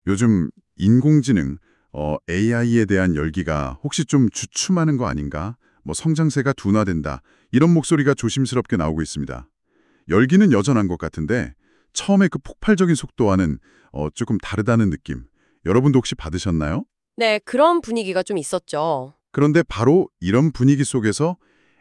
요즘 인공지능, AI에 대한 열기가 혹시 좀 주춤하는 거 아닌가? 뭐 성장세가 둔화된다. 이런 목소리가 조심스럽게 나오고 있습니다. 열기는 여전한 것 같은데 처음에 그 폭발적인 속도와는 조금 다르다는 느낌. 여러분도 혹시 받으셨나요? 네, 그런 분위기가 좀 있었죠. 그런데 바로 이런 분위기 속에서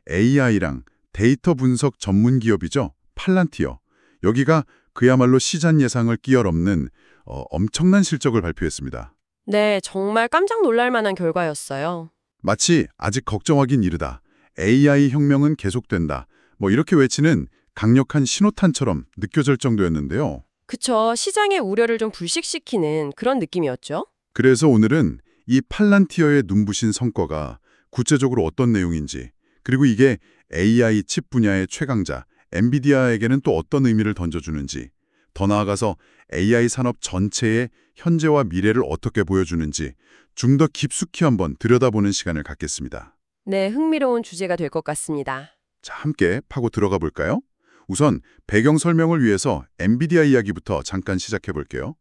AI랑 데이터 분석 전문 기업이죠. 팔란티어. 여기가 그야말로 시장 예상을 뛰어넘는 엄청난 실적을 발표했습니다. 네, 정말 깜짝 놀랄 만한 결과였어요. 마치 아직 걱정하긴 이르다. AI 혁명은 계속된다. 뭐 이렇게 외치는 강력한 신호탄처럼 느껴질 정도였는데요. 그쵸, 시장의 우려를 좀 불식시키는 그런 느낌이었죠. 그래서 오늘은 이 팔란티어의 눈부신 성과가 구체적으로 어떤 내용인지, 그리고 이게 AI 칩 분야의 최강자 엔비디아에게는 또 어떤 의미를 던져주는지, 더 나아가서 AI 산업 전체의 현재와 미래를 어떻게 보여주는지 좀 더 깊숙이 한번 들여다보는 시간을 갖겠습니다. 네, 흥미로운 주제가 될 것 같습니다. 자, 함께 파고 들어가 볼까요? 우선 배경 설명을 위해서 엔비디아 이야기부터 잠깐 시작해 볼게요.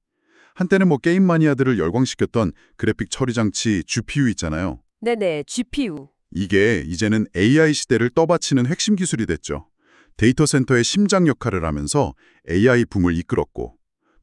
한때는 뭐 게임 마니아들을 열광시켰던 그래픽 처리 장치 GPU 있잖아요. 네네, GPU. 이게 이제는 AI 시대를 떠받치는 핵심 기술이 됐죠. 데이터 센터의 심장 역할을 하면서 AI 붐을 이끌었고,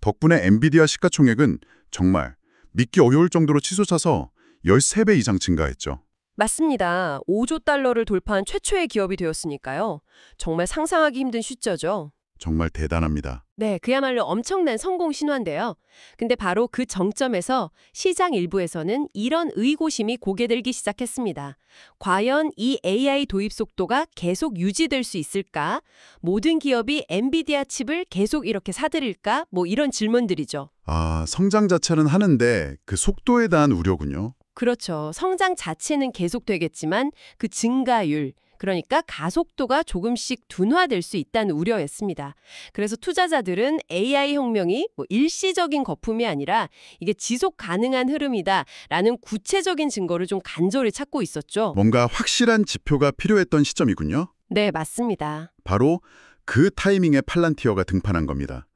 덕분에 엔비디아 시가총액은 정말 믿기 어려울 정도로 치솟아서 13배 이상 증가했죠. 맞습니다. 5조 달러를 돌파한 최초의 기업이 되었으니까요. 정말 상상하기 힘든 숫자죠. 정말 대단합니다. 네, 그야말로 엄청난 성공 신화인데요. 근데 바로 그 정점에서 시장 일부에서는 이런 의구심이 고개 들기 시작했습니다. 과연 이 AI 도입 속도가 계속 유지될 수 있을까? 모든 기업이 엔비디아 칩을 계속 이렇게 사들일까? 뭐 이런 질문들이죠. 아, 성장 자체는 하는데 그 속도에 대한 우려군요. 그렇죠. 성장 자체는 계속되겠지만 그 증가율, 그러니까 가속도가 조금씩 둔화될 수 있다는 우려였습니다. 그래서 투자자들은 AI 혁명이 뭐 일시적인 거품이 아니라 이게 지속 가능한 흐름이다라는 구체적인 증거를 좀 간절히 찾고 있었죠. 뭔가 확실한 지표가 필요했던 시점이군요. 네, 맞습니다. 바로 그 타이밍에 팔란티어가 등판한 겁니다.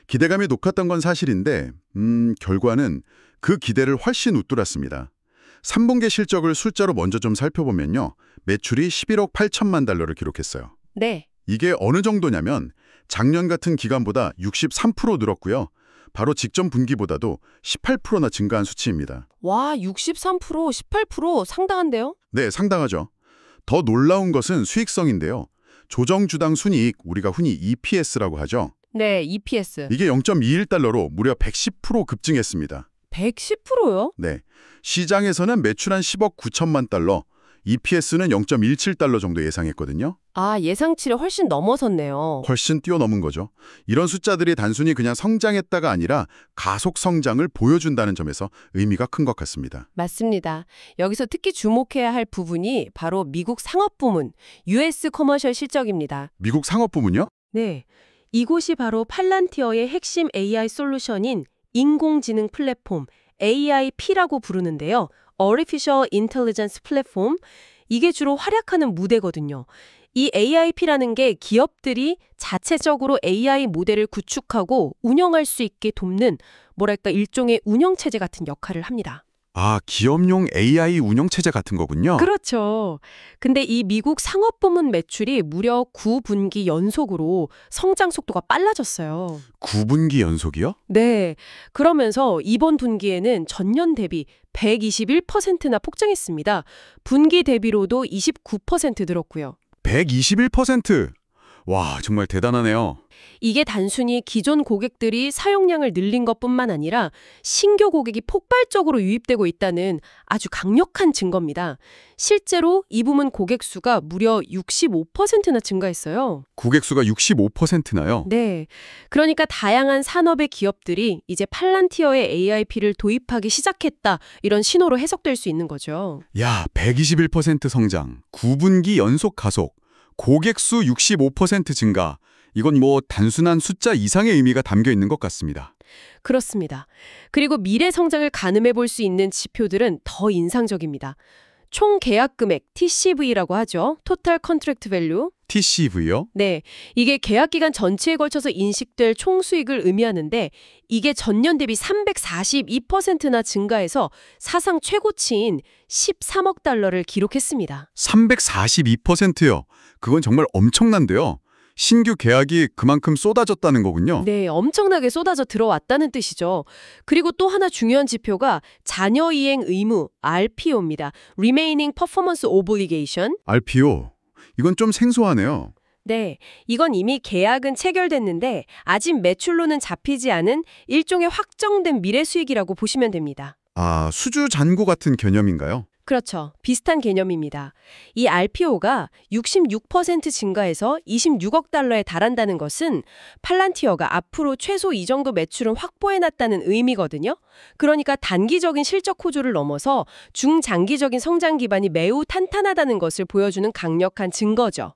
기대감이 높았던 건 사실인데 결과는 그 기대를 훨씬 웃돌았습니다. 3분기 실적을 숫자로 먼저 좀 살펴보면요. 매출이 11억 8천만 달러를 기록했어요. 네. 이게 어느 정도냐면 작년 같은 기간보다 63% 늘었고요. 바로 직전 분기보다도 18%나 증가한 수치입니다. 와, 63%, 18% 상당한데요? 네, 상당하죠. 더 놀라운 것은 수익성인데요. 조정주당 순이익, 우리가 흔히 EPS라고 하죠. 네, EPS. 이게 0.21달러로 무려 110% 급증했습니다. 110%요? 네, 시장에서는 매출 한 10억 9천만 달러, EPS는 0.17달러 정도 예상했거든요. 아, 예상치를 훨씬 넘어섰네요. 훨씬 뛰어넘은 거죠. 이런 숫자들이 단순히 그냥 성장했다가 아니라 가속 성장을 보여준다는 점에서 의미가 큰 것 같습니다. 맞습니다. 여기서 특히 주목해야 할 부분이 바로 미국 상업 부문, US 커머셜 실적입니다. 미국 상업 부문요? 네. 이곳이 바로 팔란티어의 핵심 AI 솔루션인 인공지능 플랫폼 AIP라고 부르는데요. Artificial Intelligence Platform, 이게 주로 활약하는 무대거든요. 이 AIP라는 게 기업들이 자체적으로 AI 모델을 구축하고 운영할 수 있게 돕는 뭐랄까 일종의 운영체제 같은 역할을 합니다. 아, 기업용 AI 운영체제 같은 거군요. 그렇죠. 근데 이 미국 상업부문 매출이 무려 9분기 연속으로 성장 속도가 빨라졌어요. 9분기 연속이요? 네. 그러면서 이번 분기에는 전년 대비 121%나 폭증했습니다. 분기 대비로도 29% 늘었고요. 121%! 와, 정말 대단하네요. 이게 단순히 기존 고객들이 사용량을 늘린 것뿐만 아니라 신규 고객이 폭발적으로 유입되고 있다는 아주 강력한 증거입니다. 실제로 이 부문 고객 수가 무려 65%나 증가했어요. 고객 수가 65%나요? 네. 그러니까 다양한 산업의 기업들이 이제 팔란티어의 AIP를 도입하기 시작했다. 이런 신호로 해석될 수 있는 거죠. 야, 121% 성장, 9분기 연속 가속, 고객 수 65% 증가. 이건 뭐 단순한 숫자 이상의 의미가 담겨 있는 것 같습니다. 그렇습니다. 그리고 미래 성장을 가늠해 볼 수 있는 지표들은 더 인상적입니다. 총 계약 금액 TCV라고 하죠. Total Contract Value. TCV요? 네, 이게 계약 기간 전체에 걸쳐서 인식될 총 수익을 의미하는데 이게 전년 대비 342%나 증가해서 사상 최고치인 13억 달러를 기록했습니다. 342%요. 그건 정말 엄청난데요. 신규 계약이 그만큼 쏟아졌다는 거군요. 네, 엄청나게 쏟아져 들어왔다는 뜻이죠. 그리고 또 하나 중요한 지표가 잔여 이행 의무, RPO입니다. Remaining Performance Obligation. RPO. 이건 좀 생소하네요. 네, 이건 이미 계약은 체결됐는데 아직 매출로는 잡히지 않은 일종의 확정된 미래 수익이라고 보시면 됩니다. 아, 수주 잔고 같은 개념인가요? 그렇죠. 비슷한 개념입니다. 이 RPO가 66% 증가해서 26억 달러에 달한다는 것은 팔란티어가 앞으로 최소 이 정도 매출은 확보해놨다는 의미거든요. 그러니까 단기적인 실적 호조를 넘어서 중장기적인 성장 기반이 매우 탄탄하다는 것을 보여주는 강력한 증거죠.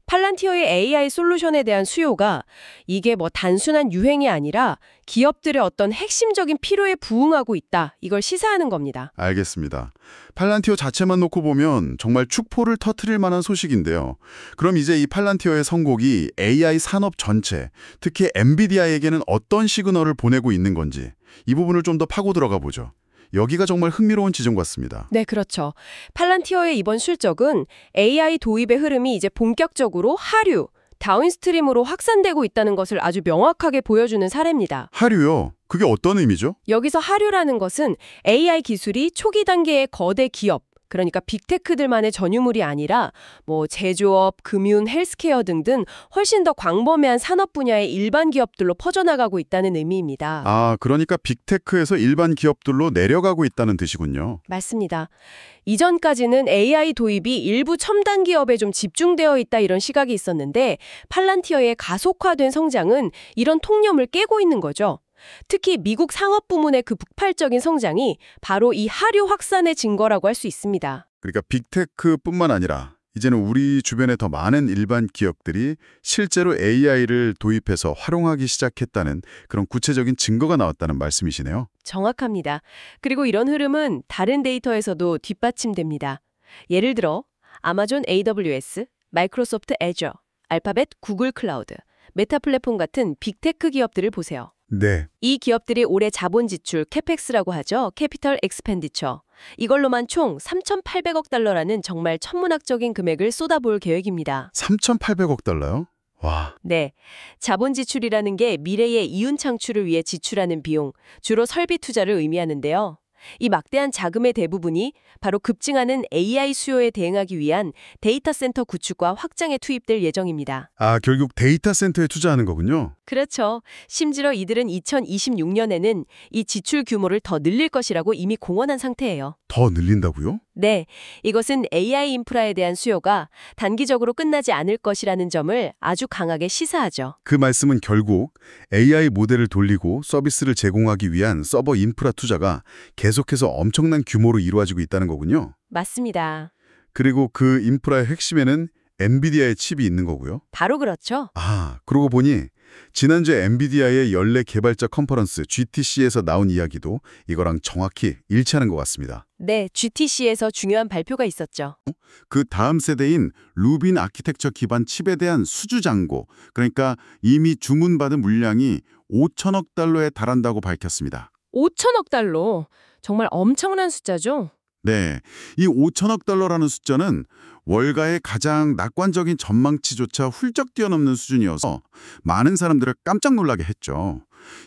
팔란티어의 AI 솔루션에 대한 수요가 이게 뭐 단순한 유행이 아니라 기업들의 어떤 핵심적인 필요에 부응하고 있다. 이걸 시사하는 겁니다. 알겠습니다. 팔란티어 자체만 놓고 보면 정말 축포를 터트릴 만한 소식인데요. 그럼 이제 이 팔란티어의 선곡이 AI 산업 전체, 특히 엔비디아에게는 어떤 시그널을 보내고 있는 건지 이 부분을 좀 더 파고 들어가 보죠. 여기가 정말 흥미로운 지점 같습니다. 네, 그렇죠. 팔란티어의 이번 실적은 AI 도입의 흐름이 이제 본격적으로 하류, 다운스트림으로 확산되고 있다는 것을 아주 명확하게 보여주는 사례입니다. 하류요? 그게 어떤 의미죠? 여기서 하류라는 것은 AI 기술이 초기 단계의 거대 기업, 그러니까 빅테크들만의 전유물이 아니라 뭐 제조업, 금융, 헬스케어 등등 훨씬 더 광범위한 산업 분야의 일반 기업들로 퍼져나가고 있다는 의미입니다. 아, 그러니까 빅테크에서 일반 기업들로 내려가고 있다는 뜻이군요. 맞습니다. 이전까지는 AI 도입이 일부 첨단 기업에 좀 집중되어 있다 이런 시각이 있었는데 팔란티어의 가속화된 성장은 이런 통념을 깨고 있는 거죠. 특히 미국 상업 부문의 그 폭발적인 성장이 바로 이 하류 확산의 증거라고 할 수 있습니다. 그러니까 빅테크뿐만 아니라 이제는 우리 주변에 더 많은 일반 기업들이 실제로 AI를 도입해서 활용하기 시작했다는 그런 구체적인 증거가 나왔다는 말씀이시네요. 정확합니다. 그리고 이런 흐름은 다른 데이터에서도 뒷받침됩니다. 예를 들어 아마존 AWS, 마이크로소프트 애저, 알파벳 구글 클라우드, 메타 플랫폼 같은 빅테크 기업들을 보세요. 네. 이 기업들이 올해 자본 지출, 캐펙스라고 하죠. 캐피털 엑스펜디처. 이걸로만 총 3,800억 달러라는 정말 천문학적인 금액을 쏟아부을 계획입니다. 3,800억 달러요? 와. 네. 자본 지출이라는 게 미래의 이윤 창출을 위해 지출하는 비용, 주로 설비 투자를 의미하는데요. 이 막대한 자금의 대부분이 바로 급증하는 AI 수요에 대응하기 위한 데이터 센터 구축과 확장에 투입될 예정입니다. 아, 결국 데이터 센터에 투자하는 거군요. 그렇죠. 심지어 이들은 2026년에는 이 지출 규모를 더 늘릴 것이라고 이미 공언한 상태예요. 더 늘린다고요? 네, 이것은 AI 인프라에 대한 수요가 단기적으로 끝나지 않을 것이라는 점을 아주 강하게 시사하죠. 그 말씀은 결국 AI 모델을 돌리고 서비스를 제공하기 위한 서버 인프라 투자가 계속해서 엄청난 규모로 이루어지고 있다는 거군요. 맞습니다. 그리고 그 인프라의 핵심에는 엔비디아의 칩이 있는 거고요. 바로 그렇죠. 아, 그러고 보니 지난주에 엔비디아의 연례 개발자 컨퍼런스 GTC에서 나온 이야기도 이거랑 정확히 일치하는 것 같습니다. 네, GTC에서 중요한 발표가 있었죠. 그 다음 세대인 루빈 아키텍처 기반 칩에 대한 수주 잔고, 그러니까 이미 주문받은 물량이 5천억 달러에 달한다고 밝혔습니다. 5천억 달러. 정말 엄청난 숫자죠. 네, 이 5천억 달러라는 숫자는 월가의 가장 낙관적인 전망치조차 훌쩍 뛰어넘는 수준이어서 많은 사람들을 깜짝 놀라게 했죠.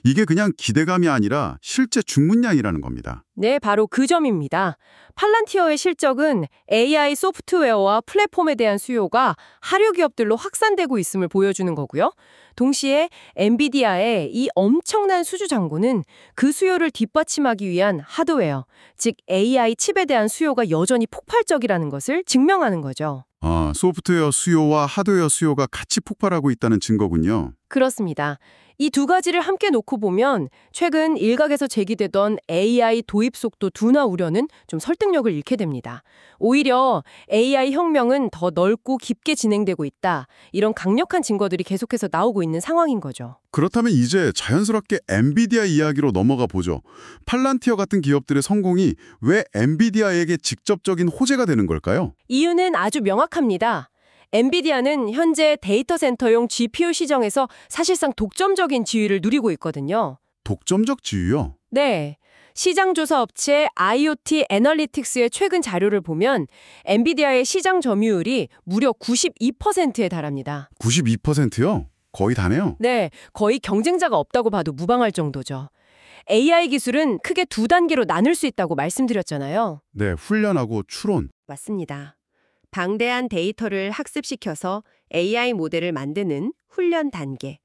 이게 그냥 기대감이 아니라 실제 주문량이라는 겁니다. 네, 바로 그 점입니다. 팔란티어의 실적은 AI 소프트웨어와 플랫폼에 대한 수요가 하류 기업들로 확산되고 있음을 보여주는 거고요. 동시에 엔비디아의 이 엄청난 수주 잔고는 그 수요를 뒷받침하기 위한 하드웨어, 즉 AI 칩에 대한 수요가 여전히 폭발적이라는 것을 증명하는 거죠. 아, 소프트웨어 수요와 하드웨어 수요가 같이 폭발하고 있다는 증거군요. 그렇습니다. 이 두 가지를 함께 놓고 보면 최근 일각에서 제기되던 AI 도입 속도 둔화 우려는 좀 설득력을 잃게 됩니다. 오히려 AI 혁명은 더 넓고 깊게 진행되고 있다. 이런 강력한 증거들이 계속해서 나오고 있는 상황인 거죠. 그렇다면 이제 자연스럽게 엔비디아 이야기로 넘어가 보죠. 팔란티어 같은 기업들의 성공이 왜 엔비디아에게 직접적인 호재가 되는 걸까요? 이유는 아주 명확합니다. 엔비디아는 현재 데이터 센터용 GPU 시장에서 사실상 독점적인 지위를 누리고 있거든요. 독점적 지위요? 네. 시장 조사 업체 IoT 애널리틱스의 최근 자료를 보면 엔비디아의 시장 점유율이 무려 92%에 달합니다. 92%요? 거의 다네요. 네, 거의 경쟁자가 없다고 봐도 무방할 정도죠. AI 기술은 크게 두 단계로 나눌 수 있다고 말씀드렸잖아요. 네, 훈련하고 추론. 맞습니다. 방대한 데이터를 학습시켜서 AI 모델을 만드는 훈련 단계.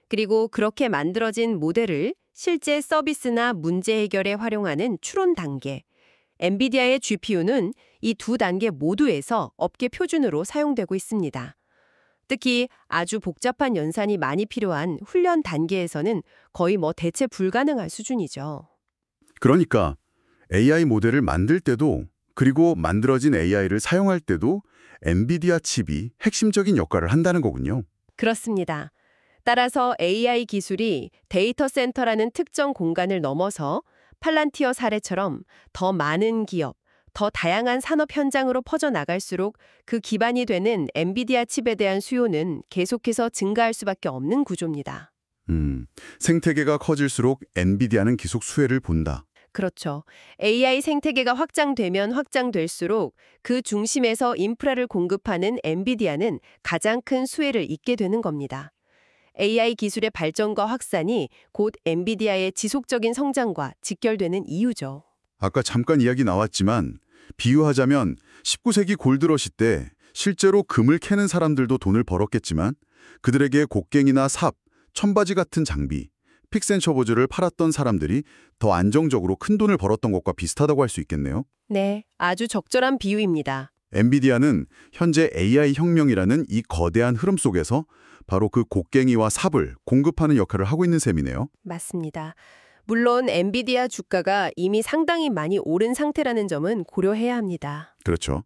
그리고 그렇게 만들어진 모델을 실제 서비스나 문제 해결에 활용하는 추론 단계. 엔비디아의 GPU는 이 두 단계 모두에서 업계 표준으로 사용되고 있습니다. 특히 아주 복잡한 연산이 많이 필요한 훈련 단계에서는 거의 대체 불가능할 수준이죠. 그러니까 AI 모델을 만들 때도 그리고 만들어진 AI를 사용할 때도 엔비디아 칩이 핵심적인 역할을 한다는 거군요. 그렇습니다. 따라서 AI 기술이 데이터 센터라는 특정 공간을 넘어서 팔란티어 사례처럼 더 많은 기업, 더 다양한 산업 현장으로 퍼져나갈수록 그 기반이 되는 엔비디아 칩에 대한 수요는 계속해서 증가할 수밖에 없는 구조입니다. 생태계가 커질수록 엔비디아는 계속 수혜를 본다. 그렇죠. AI 생태계가 확장되면 확장될수록 그 중심에서 인프라를 공급하는 엔비디아는 가장 큰 수혜를 잇게 되는 겁니다. AI 기술의 발전과 확산이 곧 엔비디아의 지속적인 성장과 직결되는 이유죠. 아까 잠깐 이야기 나왔지만 비유하자면 19세기 골드러시 때 실제로 금을 캐는 사람들도 돈을 벌었겠지만 그들에게 곡괭이나 삽, 천바지 같은 장비, 픽센처보즈를 팔았던 사람들이 더 안정적으로 큰 돈을 벌었던 것과 비슷하다고 할 수 있겠네요. 네, 아주 적절한 비유입니다. 엔비디아는 현재 AI 혁명이라는 이 거대한 흐름 속에서 바로 그 곡괭이와 삽을 공급하는 역할을 하고 있는 셈이네요. 맞습니다. 물론 엔비디아 주가가 이미 상당히 많이 오른 상태라는 점은 고려해야 합니다. 그렇죠.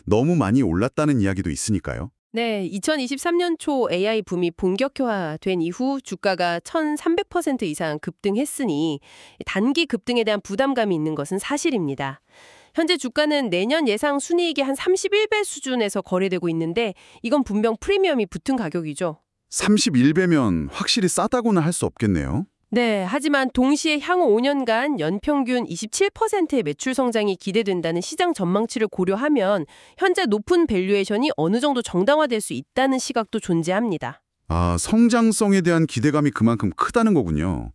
너무 많이 올랐다는 이야기도 있으니까요. 네, 2023년 초 AI 붐이 본격화된 이후 주가가 1,300% 이상 급등했으니 단기 급등에 대한 부담감이 있는 것은 사실입니다. 현재 주가는 내년 예상 순이익이 한 31배 수준에서 거래되고 있는데 이건 분명 프리미엄이 붙은 가격이죠. 31배면 확실히 싸다고는 할 수 없겠네요. 네, 하지만 동시에 향후 5년간 연평균 27%의 매출 성장이 기대된다는 시장 전망치를 고려하면 현재 높은 밸류에이션이 어느 정도 정당화될 수 있다는 시각도 존재합니다. 아, 성장성에 대한 기대감이 그만큼 크다는 거군요.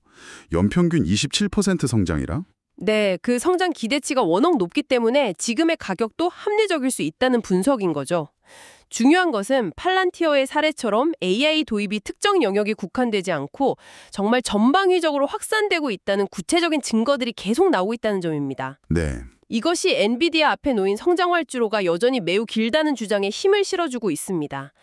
연평균 27% 성장이라? 네, 그 성장 기대치가 워낙 높기 때문에 지금의 가격도 합리적일 수 있다는 분석인 거죠. 중요한 것은 팔란티어의 사례처럼 AI 도입이 특정 영역에 국한되지 않고 정말 전방위적으로 확산되고 있다는 구체적인 증거들이 계속 나오고 있다는 점입니다. 네. 이것이 엔비디아 앞에 놓인 성장 활주로가 여전히 매우 길다는 주장에 힘을 실어주고 있습니다.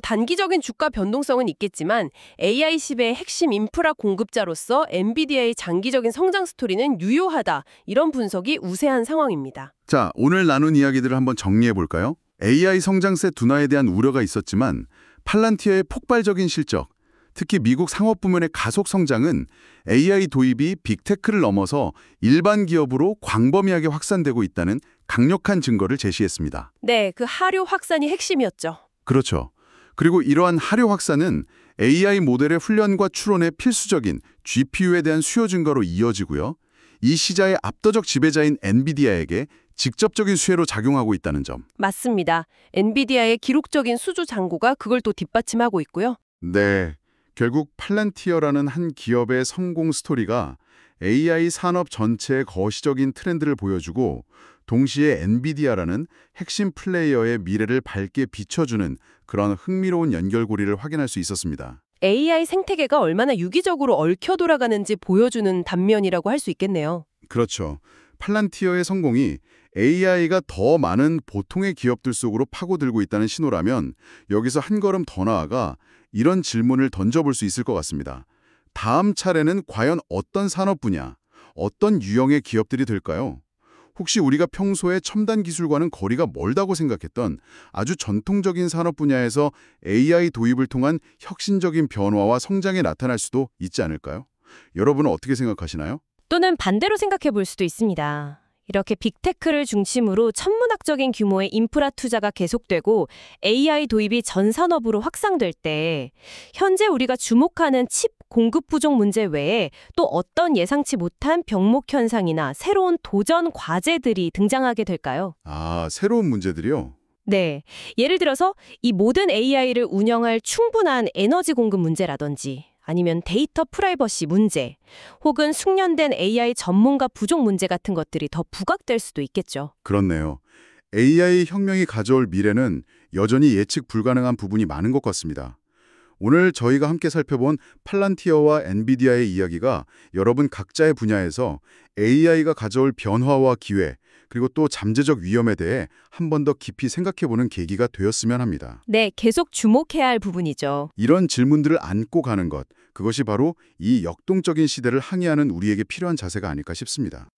단기적인 주가 변동성은 있겠지만 AI 칩의 핵심 인프라 공급자로서 엔비디아의 장기적인 성장 스토리는 유효하다. 이런 분석이 우세한 상황입니다. 자, 오늘 나눈 이야기들을 한번 정리해 볼까요? AI 성장세 둔화에 대한 우려가 있었지만 팔란티어의 폭발적인 실적, 특히 미국 상업 부문의 가속 성장은 AI 도입이 빅테크를 넘어서 일반 기업으로 광범위하게 확산되고 있다는 강력한 증거를 제시했습니다. 네, 그 하류 확산이 핵심이었죠. 그렇죠. 그리고 이러한 하류 확산은 AI 모델의 훈련과 추론에 필수적인 GPU에 대한 수요 증가로 이어지고요. 이 시장의 압도적 지배자인 엔비디아에게 직접적인 수혜로 작용하고 있다는 점. 맞습니다. 엔비디아의 기록적인 수주 잔고가 그걸 또 뒷받침하고 있고요. 네. 결국 팔란티어라는 한 기업의 성공 스토리가 AI 산업 전체의 거시적인 트렌드를 보여주고 동시에 엔비디아라는 핵심 플레이어의 미래를 밝게 비춰주는 그런 흥미로운 연결고리를 확인할 수 있었습니다. AI 생태계가 얼마나 유기적으로 얽혀 돌아가는지 보여주는 단면이라고 할 수 있겠네요. 그렇죠. 팔란티어의 성공이 AI가 더 많은 보통의 기업들 속으로 파고들고 있다는 신호라면 여기서 한 걸음 더 나아가 이런 질문을 던져볼 수 있을 것 같습니다. 다음 차례는 과연 어떤 산업 분야, 어떤 유형의 기업들이 될까요? 혹시 우리가 평소에 첨단 기술과는 거리가 멀다고 생각했던 아주 전통적인 산업 분야에서 AI 도입을 통한 혁신적인 변화와 성장이 나타날 수도 있지 않을까요? 여러분은 어떻게 생각하시나요? 또는 반대로 생각해 볼 수도 있습니다. 이렇게 빅테크를 중심으로 천문학적인 규모의 인프라 투자가 계속되고 AI 도입이 전 산업으로 확산될 때 현재 우리가 주목하는 칩 공급 부족 문제 외에 또 어떤 예상치 못한 병목 현상이나 새로운 도전 과제들이 등장하게 될까요? 아, 새로운 문제들이요? 네. 예를 들어서 이 모든 AI를 운영할 충분한 에너지 공급 문제라든지 아니면 데이터 프라이버시 문제 혹은 숙련된 AI 전문가 부족 문제 같은 것들이 더 부각될 수도 있겠죠. 그렇네요. AI 혁명이 가져올 미래는 여전히 예측 불가능한 부분이 많은 것 같습니다. 오늘 저희가 함께 살펴본 팔란티어와 엔비디아의 이야기가 여러분 각자의 분야에서 AI가 가져올 변화와 기회, 그리고 또 잠재적 위험에 대해 한 번 더 깊이 생각해보는 계기가 되었으면 합니다. 네, 계속 주목해야 할 부분이죠. 이런 질문들을 안고 가는 것, 그것이 바로 이 역동적인 시대를 항해하는 우리에게 필요한 자세가 아닐까 싶습니다.